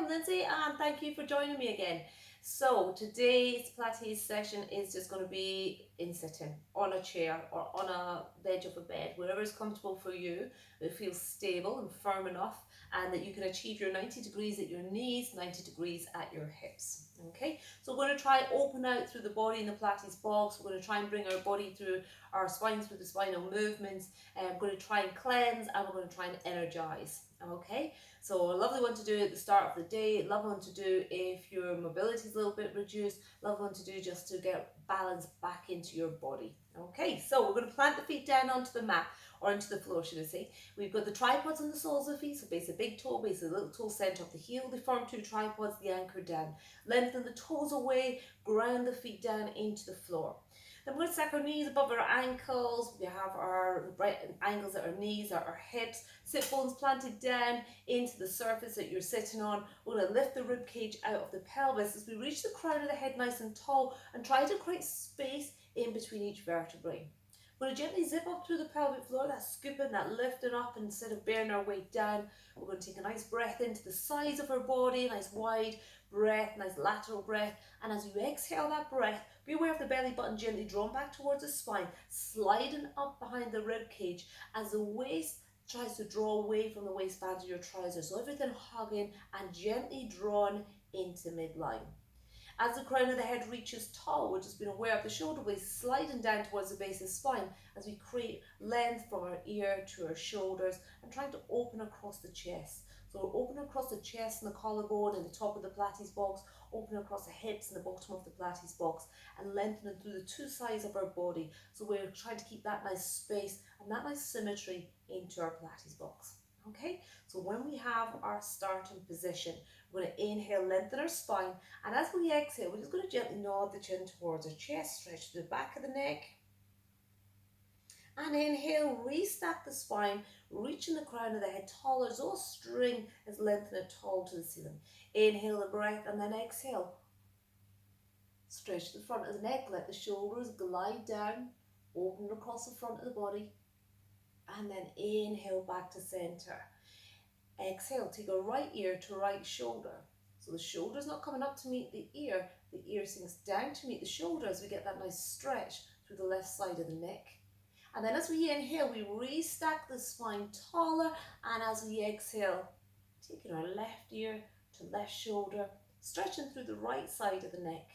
I'm Lindsay and thank you for joining me again. So today's Pilates session is just going to be in sitting on a chair or on a ledge of a bed, wherever is comfortable for you. It feels stable and firm enough and that you can achieve your 90 degrees at your knees, 90 degrees at your hips. Okay, so we're going to try open out through the body in the Pilates box. We're going to try and bring our body through our spine, through the spinal movements, and we're going to try and cleanse and we're going to try and energize. Okay, so a lovely one to do at the start of the day, lovely one to do if your mobility is a little bit reduced, lovely one to do just to get balance back into your body. Okay, so we're going to plant the feet down onto the mat, or into the floor should I say. We've got the tripods on the soles of the feet, so base the big toe, base the little toe, centre of the heel, they form two tripods, the anchor down. Lengthen the toes away, ground the feet down into the floor. Then we're going to stack our knees above our ankles. We have our right angles at our knees, at our hips. Sit bones planted down into the surface that you're sitting on. We're going to lift the rib cage out of the pelvis as we reach the crown of the head nice and tall and try to create space in between each vertebrae. We're going to gently zip up through the pelvic floor, that scooping, that lifting up instead of bearing our weight down. We're going to take a nice breath into the sides of our body, nice wide breath, nice lateral breath. And as you exhale that breath, be aware of the belly button gently drawn back towards the spine, sliding up behind the rib cage as the waist tries to draw away from the waistband of your trousers. So everything hugging and gently drawn into midline. As the crown of the head reaches tall, we're just being aware of the shoulder blades sliding down towards the base of the spine as we create length from our ear to our shoulders and trying to open across the chest. So we're opening across the chest and the collarbone and the top of the Pilates box, opening across the hips and the bottom of the Pilates box, and lengthening through the two sides of our body. So we're trying to keep that nice space and that nice symmetry into our Pilates box. Okay, so when we have our starting position, we're going to inhale, lengthen our spine, and as we exhale, we're just going to gently nod the chin towards our chest, stretch to the back of the neck. And inhale, restack the spine, reaching the crown of the head taller as though a string is lengthening tall to the ceiling. Inhale the breath and then exhale. Stretch the front of the neck, let the shoulders glide down, open across the front of the body. And then inhale back to center. Exhale, take a right ear to right shoulder. So the shoulder's not coming up to meet the ear sinks down to meet the shoulder as we get that nice stretch through the left side of the neck. And then as we inhale, we restack the spine taller, and as we exhale, taking our left ear to left shoulder, stretching through the right side of the neck.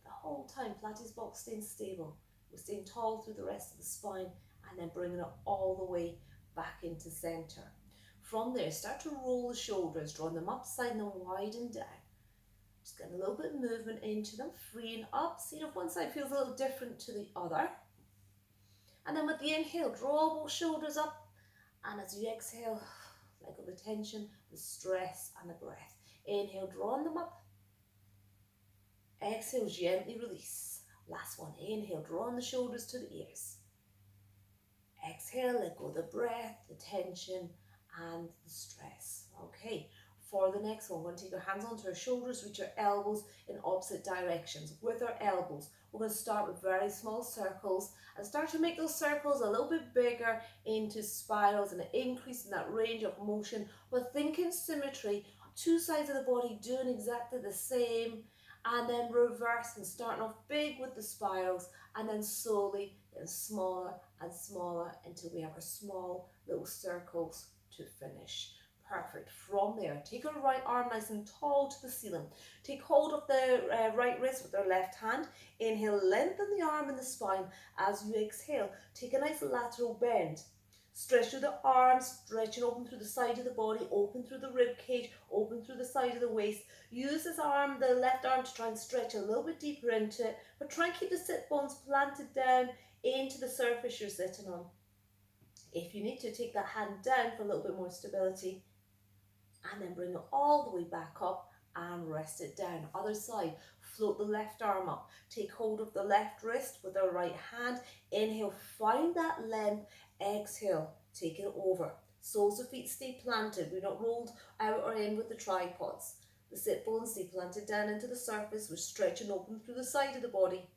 The whole time, Pilates box staying stable. We're staying tall through the rest of the spine, and then bringing it all the way back into center. From there, start to roll the shoulders, drawing them upside and then widen down. Just getting a little bit of movement into them, freeing up. See if one side feels a little different to the other. And then with the inhale, draw both shoulders up. And as you exhale, let go the tension, the stress and the breath. Inhale, drawing them up. Exhale, gently release. Last one, inhale, drawing the shoulders to the ears. Exhale, let go the breath, the tension and the stress. Okay, for the next one, we're going to take our hands onto our shoulders, reach our elbows in opposite directions. With our elbows, we're going to start with very small circles and start to make those circles a little bit bigger into spirals and increasing that range of motion, but thinking symmetry, two sides of the body doing exactly the same, and then reversing, starting off big with the spirals and then slowly getting smaller and smaller until we have our small little circles to finish. Perfect. From there, take our right arm nice and tall to the ceiling. Take hold of the right wrist with our left hand. Inhale, lengthen the arm and the spine. As you exhale, take a nice lateral bend. Stretch through the arms, stretch and open through the side of the body, open through the rib cage, open through the side of the waist. Use this arm, the left arm, to try and stretch a little bit deeper into it, but try and keep the sit bones planted down into the surface you're sitting on. If you need to, take that hand down for a little bit more stability, and then bring it all the way back up and rest it down. Other side, float the left arm up. Take hold of the left wrist with our right hand. Inhale, find that length. Exhale, take it over. Soles of feet stay planted. We're not rolled out or in with the tripods. The sit bones stay planted down into the surface. We're stretching open through the side of the body.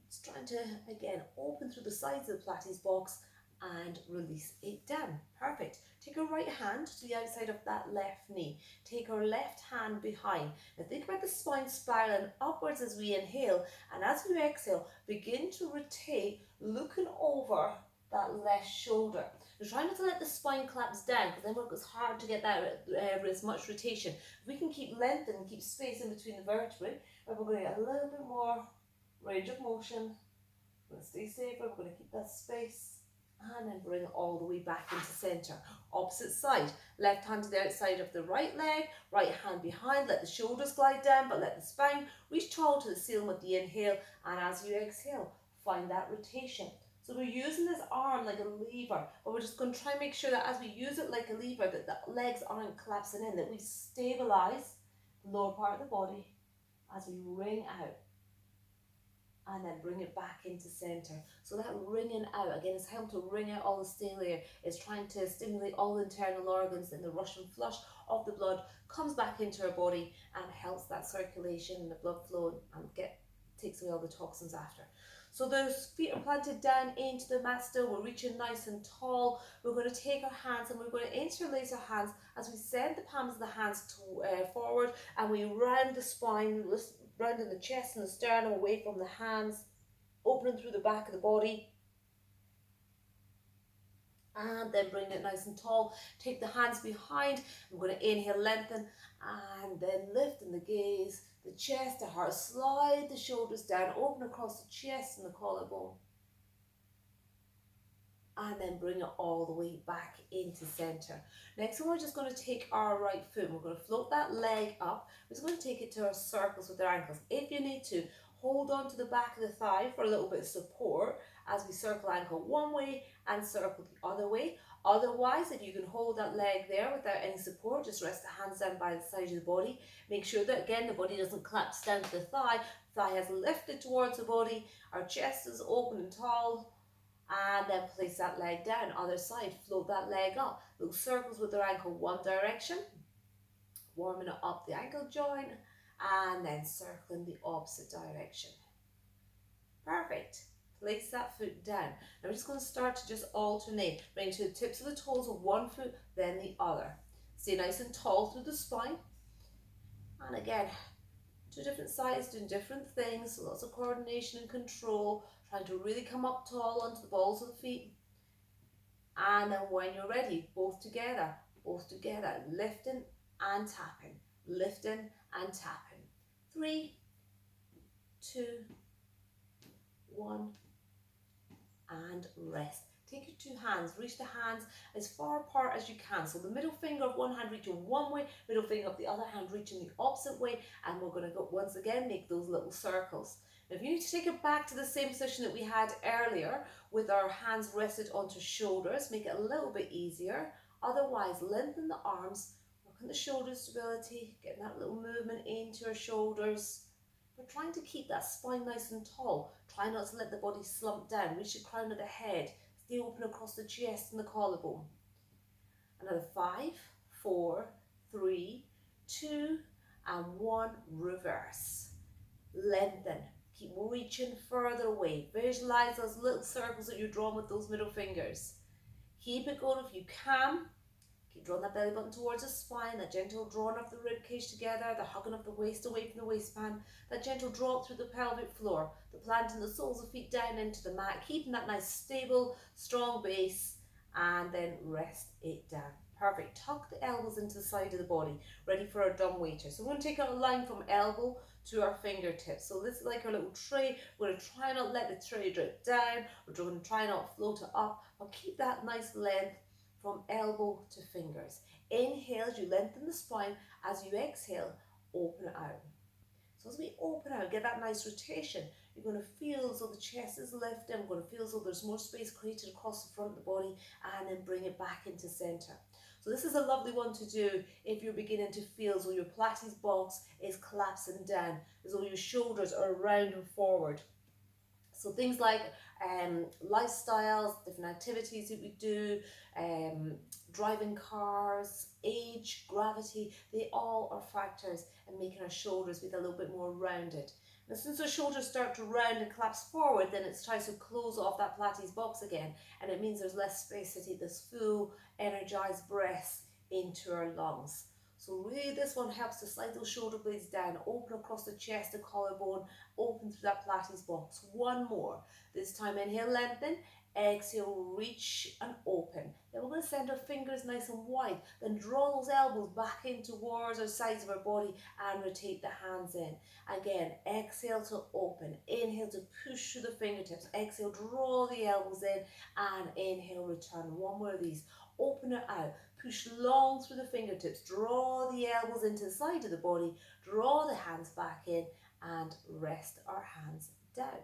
It's trying to, again, open through the sides of the Pilates box and release it down. Perfect. Take your right hand to the outside of that left knee. Take our left hand behind. Now think about the spine spiraling upwards as we inhale, and as we exhale, begin to rotate, looking over that left shoulder. Now try not to let the spine collapse down, because then it's hard to get that as much rotation. If we can keep length and keep space in between the vertebrae, we're going to get a little bit more range of motion. We're going to stay safer, we're going to keep that space, and then bring it all the way back into center. Opposite side, left hand to the outside of the right leg, right hand behind, let the shoulders glide down, but let the spine reach tall to the ceiling with the inhale, and as you exhale, find that rotation. So we're using this arm like a lever, but we're just going to try and make sure that as we use it like a lever, that the legs aren't collapsing in, that we stabilize the lower part of the body as we wring out, and then bring it back into center. So that wringing out, again, is helping to wring out all the stale air. It's trying to stimulate all the internal organs, and the rush and flush of the blood comes back into our body and helps that circulation and the blood flow, and takes away all the toxins after. So those feet are planted down into the mat still. We're reaching nice and tall. We're going to take our hands and we're going to interlace our hands as we send the palms of the hands forward, and we round the spine, rounding the chest and the sternum away from the hands, opening through the back of the body, and then bring it nice and tall. Take the hands behind. I'm going to inhale, lengthen, and then lifting the gaze, the chest, the heart, slide the shoulders down, open across the chest and the collarbone, and then bring it all the way back into center. Next one, we're just going to take our right foot and we're going to float that leg up. We're just going to take it to our circles with our ankles. If you need to, hold on to the back of the thigh for a little bit of support as we circle ankle one way and circle the other way. Otherwise, if you can hold that leg there without any support, just rest the hands down by the side of the body. Make sure that, again, the body doesn't collapse down to the thigh. Thigh has lifted towards the body. Our chest is open and tall. And then place that leg down. Other side, float that leg up. Little circles with our ankle one direction. Warming it up the ankle joint. And then circling the opposite direction. Perfect. Place that foot down. Now we're just going to start to just alternate. Bring to the tips of the toes of one foot, then the other. Stay nice and tall through the spine. And again, two different sides doing different things. So lots of coordination and control. Trying to really come up tall onto the balls of the feet. And then when you're ready, both together, lifting and tapping, lifting and tapping. 3, 2, 1, and rest. Take your two hands, reach the hands as far apart as you can. So the middle finger of one hand reaching one way, middle finger of the other hand reaching the opposite way, and we're going to go once again, make those little circles. Now if you need to take it back to the same position that we had earlier with our hands rested onto shoulders, make it a little bit easier. Otherwise, lengthen the arms, work on the shoulder stability, getting that little movement into your shoulders. We're trying to keep that spine nice and tall. Try not to let the body slump down. Reach the crown of the head. Stay open across the chest and the collarbone. Another 5, 4, 3, 2, and 1. Reverse. Lengthen. Keep reaching further away. Visualize those little circles that you're drawing with those middle fingers. Keep it going if you can. Keep drawing that belly button towards the spine, that gentle drawing of the rib cage together, the hugging of the waist away from the waistband, that gentle draw up through the pelvic floor, the planting the soles of feet down into the mat, keeping that nice stable, strong base, and then rest it down. Perfect. Tuck the elbows into the side of the body, ready for our Dumbwaiter. So we're going to take a line from elbow to our fingertips. So this is like our little tray. We're going to try not let the tray drip down. We're going to try not float it up, but keep that nice length from elbow to fingers. Inhale as you lengthen the spine. As you exhale, open it out. So as we open out, get that nice rotation, you're going to feel as though the chest is lifted. I'm going to feel as though there's more space created across the front of the body, and then bring it back into center. So this is a lovely one to do if you're beginning to feel as though your Pilates box is collapsing down, as though your shoulders are round and forward. So things like lifestyles, different activities that we do, driving cars, age, gravity, they all are factors in making our shoulders be a little bit more rounded. And since the shoulders start to round and collapse forward, then it tries to close off that Pilates box again. And it means there's less space to take this full, energized breath into our lungs. So really this one helps to slide those shoulder blades down, open across the chest, the collarbone, open through that Pilates box. One more. This time inhale, lengthen. Exhale, reach and open. Then we're going to send our fingers nice and wide. Then draw those elbows back in towards our sides of our body and rotate the hands in. Again, exhale to open. Inhale to push through the fingertips. Exhale, draw the elbows in and inhale, return. One more of these. Open it out. Push long through the fingertips. Draw the elbows into the side of the body. Draw the hands back in and rest our hands down.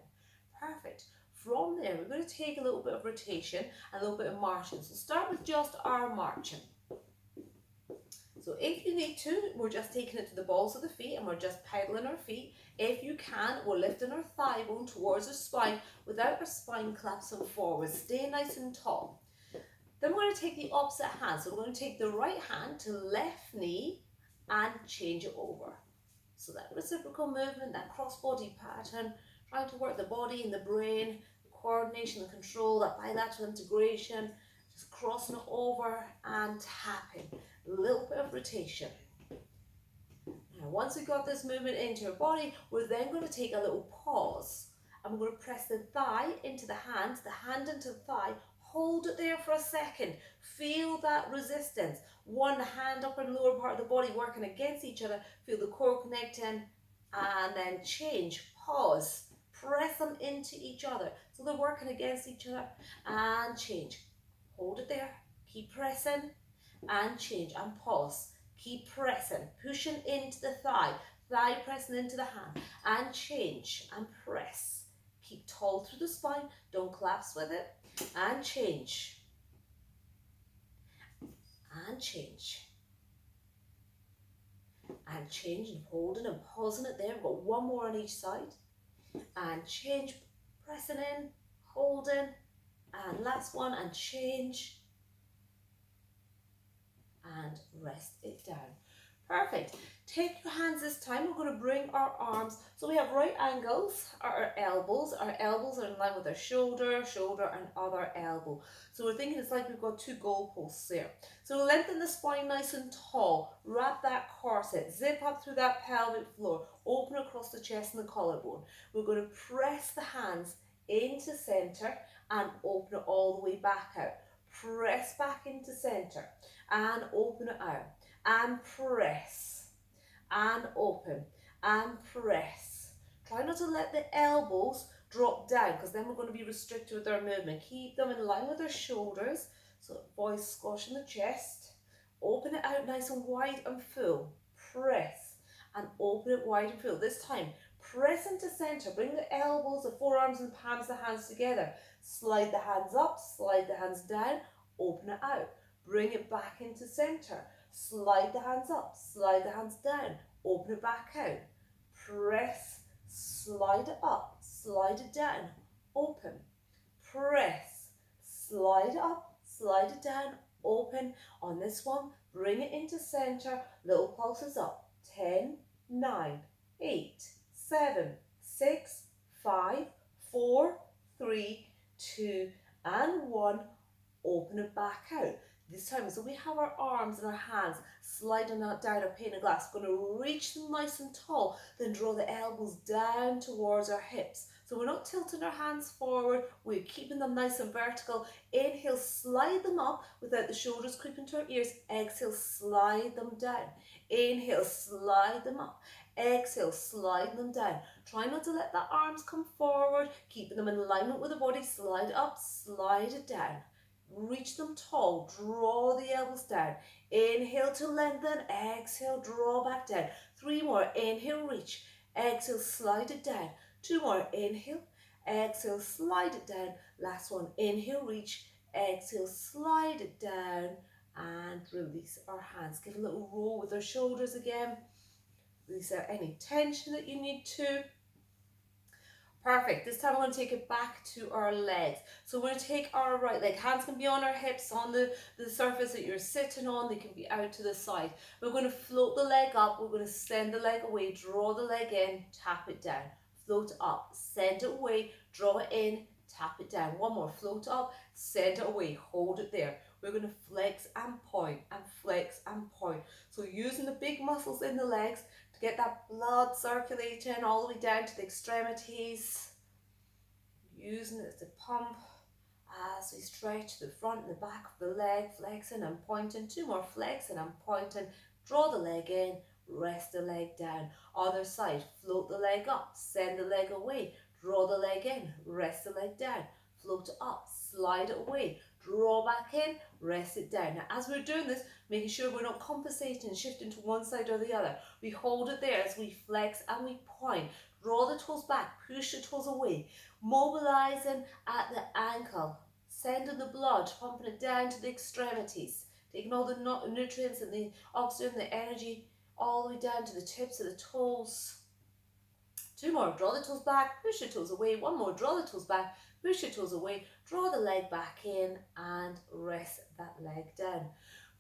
Perfect. From there, we're going to take a little bit of rotation and a little bit of marching. So start with just our marching. So if you need to, we're just taking it to the balls of the feet and we're just pedaling our feet. If you can, we're lifting our thigh bone towards our spine without our spine collapsing forward. Stay nice and tall. Then we're going to take the opposite hand. So we're going to take the right hand to left knee and change it over. So that reciprocal movement, that cross-body pattern, trying to work the body and the brain, coordination and control, that bilateral integration, just crossing it over and tapping. A little bit of rotation. Now, once we've got this movement into our body, we're then going to take a little pause. And we're going to press the thigh into the hand into the thigh, hold it there for a second. Feel that resistance. One hand upper and lower part of the body working against each other. Feel the core connecting and then change. Pause. Press them into each other. So they're working against each other and change. Hold it there. Keep pressing and change and pause. Keep pressing. Pushing into the thigh. Thigh pressing into the hand and change and press. Keep tall through the spine. Don't collapse with it. And change. And change. And change and holding and pausing it there. We've got one more on each side. And change, pressing in, holding, and last one, and change, and rest it down. Perfect. Take your hands this time. We're going to bring our arms. So we have right angles, our elbows. Our elbows are in line with our shoulder, and other elbow. So we're thinking it's like we've got two goalposts there. So lengthen the spine nice and tall. Wrap that corset. Zip up through that pelvic floor. Open across the chest and the collarbone. We're going to press the hands into center and open it all the way back out. Press back into center and open it out. And press and open and press. Try not to let the elbows drop down because then we're going to be restricted with our movement. Keep them in line with our shoulders. So voice squashing the chest. Open it out nice and wide and full. Press and open it wide and full. This time, press into center. Bring the elbows, the forearms and palms, the hands together. Slide the hands up, slide the hands down, open it out. Bring it back into center. Slide the hands up, slide the hands down, open it back out. Press, slide it up, slide it down, open. Press, slide it up, slide it down, open. On this one, bring it into center, little pulses up. 10, 9, 8, 7, 6, 5, 4, 3, 2, and 1. Open it back out. This time, so we have our arms and our hands sliding out down our pane of glass. We're going to reach them nice and tall, then draw the elbows down towards our hips. So we're not tilting our hands forward, we're keeping them nice and vertical. Inhale, slide them up without the shoulders creeping to our ears. Exhale, slide them down. Inhale, slide them up. Exhale, slide them down. Try not to let the arms come forward, keeping them in alignment with the body. Slide it up, slide it down. Reach them tall, draw the elbows down. Inhale to lengthen, exhale, draw back down. 3 more, inhale, reach. Exhale, slide it down. 2 more, inhale, exhale, slide it down. Last one, inhale, reach. Exhale, slide it down and release our hands. Give a little roll with our shoulders again. Release out any tension that you need to. Perfect. This time we're going to take it back to our legs. So we're going to take our right leg. Hands can be on our hips, on the surface that you're sitting on. They can be out to the side. We're going to float the leg up. We're going to send the leg away. Draw the leg in. Tap it down. float up, send it away, draw it in, tap it down. One more, float up, send it away, hold it there. We're going to flex and point and flex and point. So using the big muscles in the legs to get that blood circulating all the way down to the extremities. Using it to pump as we stretch the front and the back of the leg, flexing and pointing. Two more, flexing and pointing. Draw the leg in, rest the leg down. Other side, float the leg up, send the leg away. Draw the leg in, rest the leg down. Float it up, slide it away. Draw back in, rest it down. Now as we're doing this, making sure we're not compensating and shifting to one side or the other. We hold it there as we flex and we point. Draw the toes back, push the toes away. Mobilizing at the ankle, sending the blood, pumping it down to the extremities, taking all the nutrients and the oxygen, the energy, all the way down to the tips of the toes. Two more, draw the toes back, push your toes away. One more, draw the toes back, push your toes away, draw the leg back in and rest that leg down.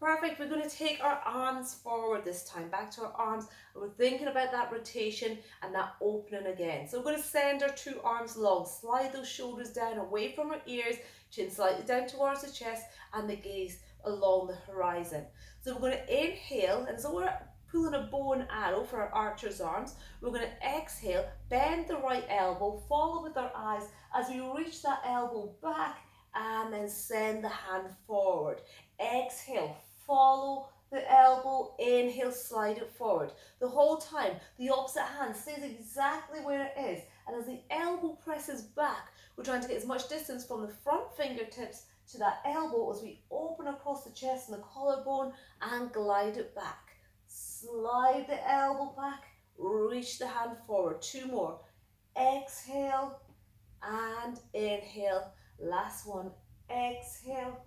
Perfect. We're going to take our arms forward this time, back to our arms. We're thinking about that rotation and that opening again. So we're going to send our two arms long, slide those shoulders down away from our ears, chin slightly down towards the chest and the gaze along the horizon. So we're going to inhale, and so we're pulling a bow and arrow for our archer's arms. We're going to exhale, bend the right elbow, follow with our eyes as we reach that elbow back and then send the hand forward. Exhale, follow the elbow, inhale, slide it forward. The whole time, the opposite hand stays exactly where it is. And as the elbow presses back, we're trying to get as much distance from the front fingertips to that elbow as we open across the chest and the collarbone and glide it back. Slide the elbow back, reach the hand forward. Two more. Exhale and inhale. Last one. Exhale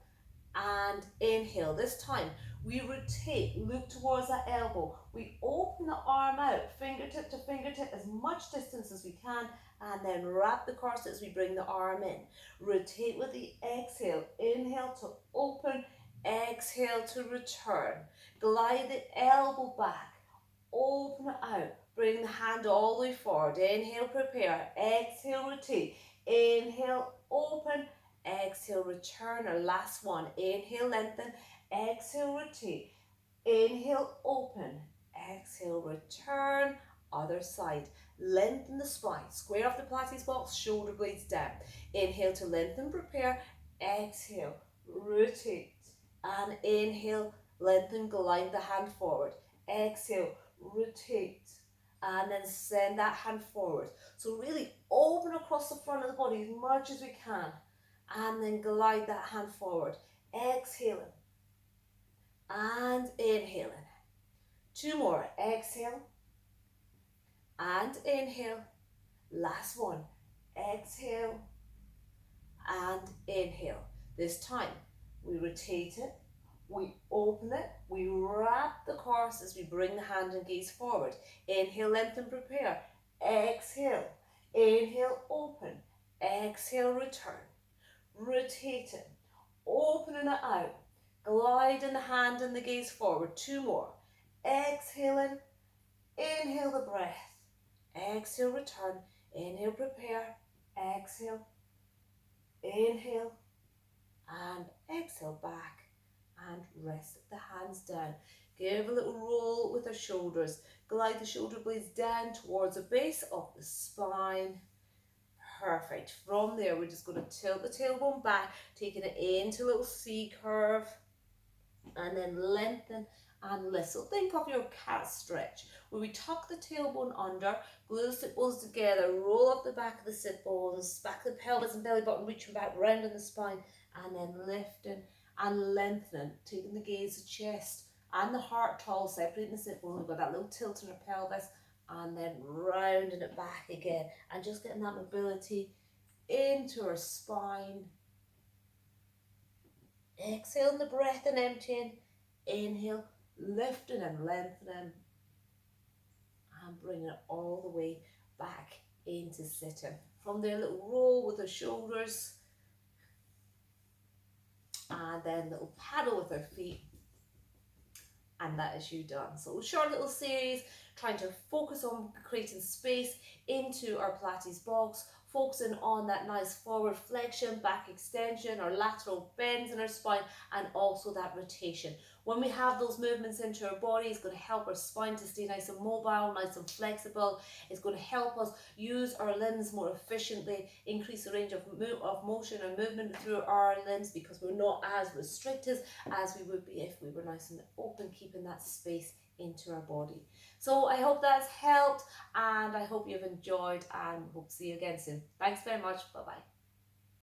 and inhale. This time we rotate, look towards that elbow. We open the arm out, fingertip to fingertip, as much distance as we can, and then wrap the corset as we bring the arm in. Rotate with the exhale. Inhale to open, exhale to return. Glide the elbow back, open it out, bring the hand all the way forward. Inhale, prepare. Exhale, rotate. Inhale, open. Exhale, return. Our last one. Inhale, lengthen. Exhale, rotate. Inhale, open. Exhale, return. Other side. Lengthen the spine. Square off the Pilates box, shoulder blades down. Inhale to lengthen, prepare. Exhale, rotate. And inhale, lengthen, glide the hand forward. Exhale, rotate. And then send that hand forward. So really open across the front of the body as much as we can. And then glide that hand forward. Exhaling. And inhaling. Two more. Exhale. And inhale. Last one. Exhale. And inhale. This time, we rotate it. We open it. We wrap the corset as we bring the hand and gaze forward. Inhale, lengthen, prepare. Exhale. Inhale, open. Exhale, return. Rotating, opening it out, gliding the hand and the gaze forward. Two more. Exhaling, inhale the breath. Exhale, return. Inhale, prepare. Exhale, inhale, and exhale back. And rest the hands down. Give a little roll with the shoulders. Glide the shoulder blades down towards the base of the spine. Perfect. From there, we're just going to tilt the tailbone back, taking it into a little C curve, and then lengthen and lift. So think of your cat stretch, where we tuck the tailbone under, glue the sit bones together, roll up the back of the sit bones, back of the pelvis and belly button, reaching back, rounding the spine, and then lifting and lengthening, taking the gaze, the chest and the heart tall, separating the sit bone. We've got that little tilt in our pelvis, and then rounding it back again and just getting that mobility into our spine. Exhaling the breath and emptying. Inhale, lifting and lengthening, and bringing it all the way back into sitting. From there, a little roll with the shoulders, and then a little paddle with our feet, and that is you done. So short little series, trying to focus on creating space into our Pilates box, focusing on that nice forward flexion, back extension, our lateral bends in our spine, and also that rotation. When we have those movements into our body, it's going to help our spine to stay nice and mobile, nice and flexible. It's going to help us use our limbs more efficiently, increase the range of motion and movement through our limbs, because we're not as restricted as we would be if we were nice and open, keeping that space into our body. So I hope that's helped, and I hope you've enjoyed, and hope to see you again soon. Thanks very much. Bye bye.